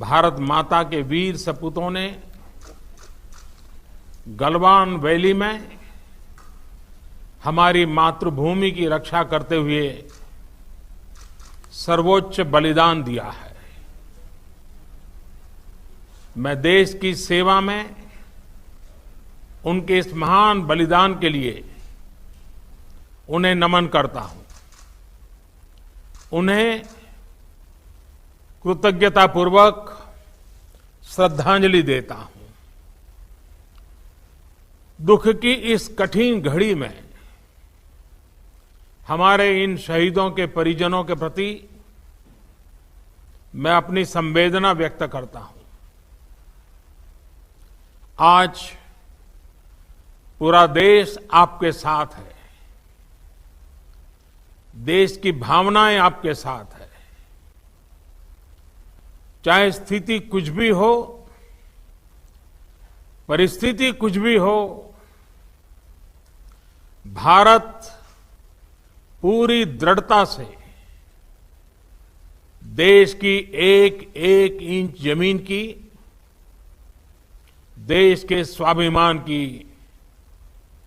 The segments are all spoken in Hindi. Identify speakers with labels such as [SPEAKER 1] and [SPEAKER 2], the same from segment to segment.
[SPEAKER 1] भारत माता के वीर सपूतों ने गलवान वैली में हमारी मातृभूमि की रक्षा करते हुए सर्वोच्च बलिदान दिया है। मैं देश की सेवा में उनके इस महान बलिदान के लिए उन्हें नमन करता हूं। उन्हें कृतज्ञतापूर्वक श्रद्धांजलि देता हूं। दुख की इस कठिन घड़ी में हमारे इन शहीदों के परिजनों के प्रति मैं अपनी संवेदना व्यक्त करता हूं। आज पूरा देश आपके साथ है। देश की भावनाएं आपके साथ है। चाहे स्थिति कुछ भी हो, परिस्थिति कुछ भी हो, भारत पूरी दृढ़ता से देश की एक एक इंच जमीन की, देश के स्वाभिमान की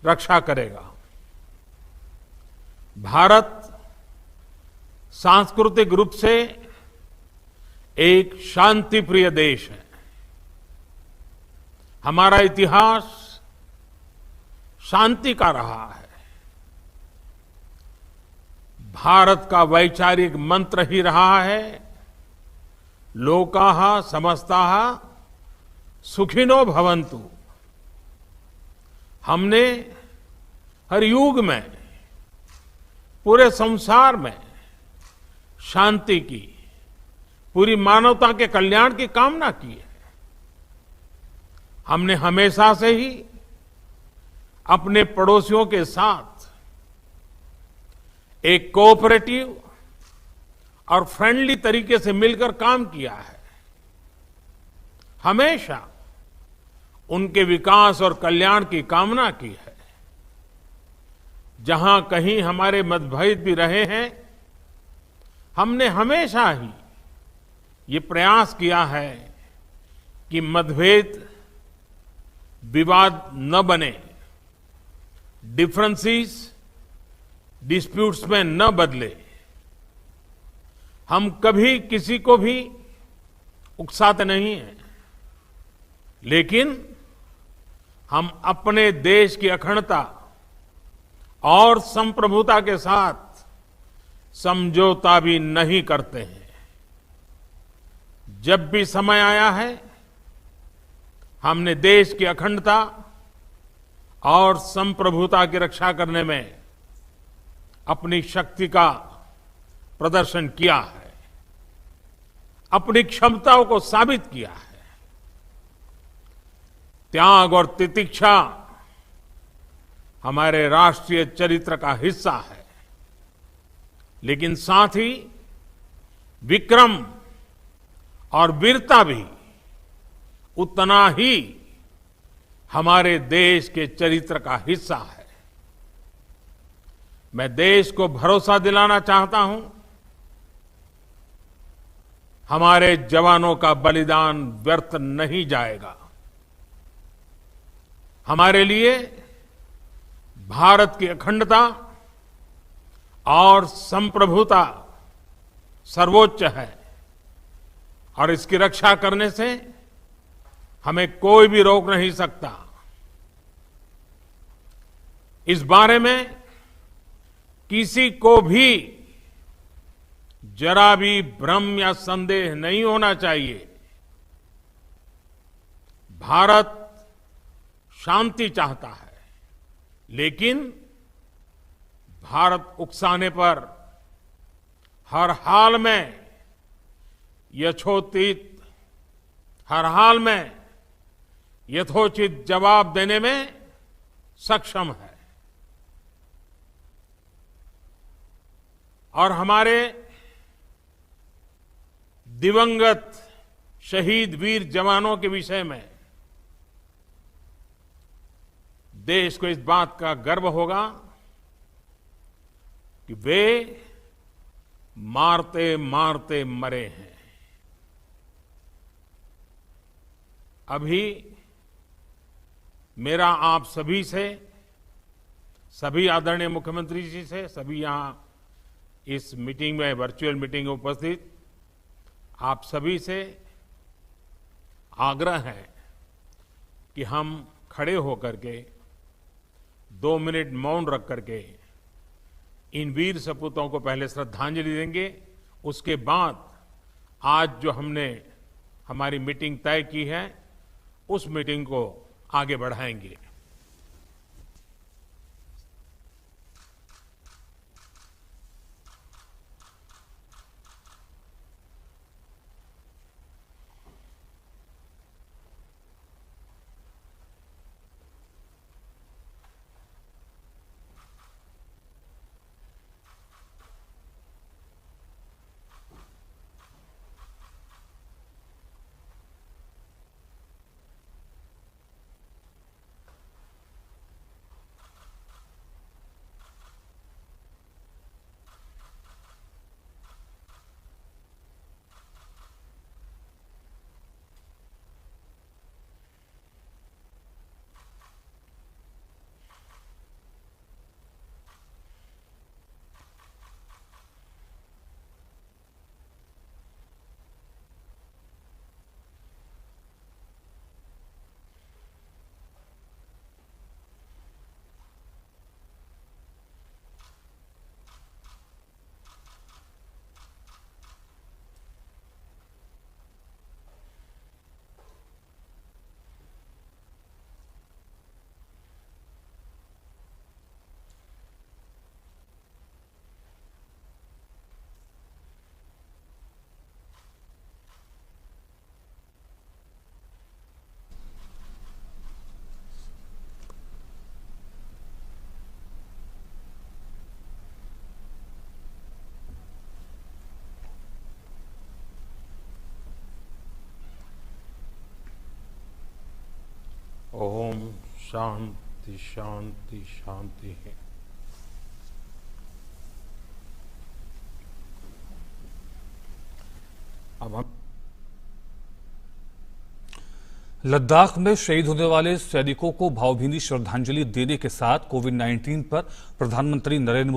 [SPEAKER 1] रक्षा करेगा। भारत सांस्कृतिक रूप से एक शांतिप्रिय देश है। हमारा इतिहास शांति का रहा है। भारत का वैचारिक मंत्र ही रहा है, लोकाः समस्ताः सुखिनो भवन्तु। हमने हर युग में, पूरे संसार में शांति की, पूरी मानवता के कल्याण की कामना की है। हमने हमेशा से ही अपने पड़ोसियों के साथ एक कोऑपरेटिव और फ्रेंडली तरीके से मिलकर काम किया है। हमेशा उनके विकास और कल्याण की कामना की है। जहां कहीं हमारे मतभेद भी रहे हैं, हमने हमेशा ही ये प्रयास किया है कि मतभेद विवाद न बने, डिफरेंसेस डिस्प्यूट्स में न बदले। हम कभी किसी को भी उकसाते नहीं हैं, लेकिन हम अपने देश की अखंडता और संप्रभुता के साथ समझौता भी नहीं करते हैं। जब भी समय आया है, हमने देश की अखंडता और संप्रभुता की रक्षा करने में अपनी शक्ति का प्रदर्शन किया है, अपनी क्षमताओं को साबित किया है। त्याग और तितिक्षा हमारे राष्ट्रीय चरित्र का हिस्सा है, लेकिन साथ ही विक्रम और वीरता भी उतना ही हमारे देश के चरित्र का हिस्सा है। मैं देश को भरोसा दिलाना चाहता हूं, हमारे जवानों का बलिदान व्यर्थ नहीं जाएगा। हमारे लिए भारत की अखंडता और संप्रभुता सर्वोच्च है, और इसकी रक्षा करने से हमें कोई भी रोक नहीं सकता। इस बारे में किसी को भी जरा भी भ्रम या संदेह नहीं होना चाहिए। भारत शांति चाहता है, लेकिन भारत उकसाने पर हर हाल में यथोचित, हर हाल में यथोचित जवाब देने में सक्षम है। और हमारे दिवंगत शहीद वीर जवानों के विषय में देश को इस बात का गर्व होगा कि वे मारते मारते मरे हैं। अभी मेरा आप सभी से, सभी आदरणीय मुख्यमंत्री जी से, सभी यहां इस मीटिंग में, वर्चुअल मीटिंग में उपस्थित आप सभी से आग्रह है कि हम खड़े होकर के 2 मिनट मौन रख करके इन वीर सपूतों को पहले श्रद्धांजलि देंगे। उसके बाद आज जो हमने हमारी मीटिंग तय की है, उस मीटिंग को आगे बढ़ाएंगे। ओम शांति शांति शांति है। अब हम
[SPEAKER 2] लद्दाख में शहीद होने वाले सैनिकों को भावभीनी श्रद्धांजलि देने के साथ कोविड-19 पर प्रधानमंत्री नरेंद्र